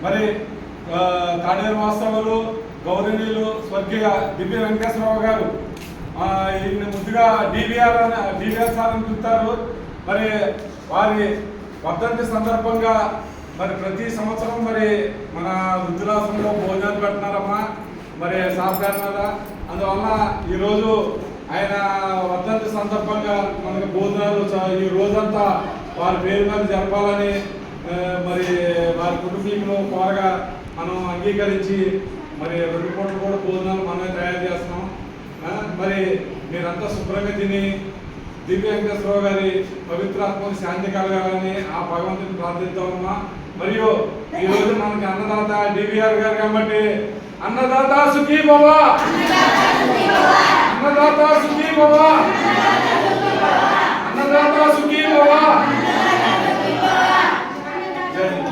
మరి కాడేరు వాస్తవులు గౌరవనీయులు స్వర్గీయ దివ్య వెంకటేశ్వరరావు గారు ఈయన ముద్దుగా డివిఆర్ సార్ అని పిలుస్తారు. మరి వారి వర్ధంతి సందర్భంగా మరి ప్రతి సంవత్సరం మరి మన వృద్ధులాశ్రమంలో భోజనాలు పెట్టినారమ్మా మరి సార్ గారి మీద. అందువల్ల ఈరోజు ఆయన వర్ధంతి సందర్భంగా మనకు భోజనాలు ఈ రోజంతా వారి పేరు మీద జరపాలని మరి వారి కుటుంబీకులు కోరగా మనం అంగీకరించి మరి 2 పూటలు కూడా భోజనాలు మనమే తయారు చేస్తున్నాం. మరి మీరంతా శుభ్రంగా తిని దివ్య వెంకటేశ్వరరావు గారి పవిత్రాత్మకు శాంతి కలగాలని ఆ భగవంతుని ప్రార్థిస్తామమ్మా. మరియు ఈ రోజు మనకి అన్నదాత డివిఆర్ గారు కాబట్టి అన్నదాత సుఖీ భవ, అన్నదాత సుఖీ భవ, అన్నదాత సుఖీ భవ.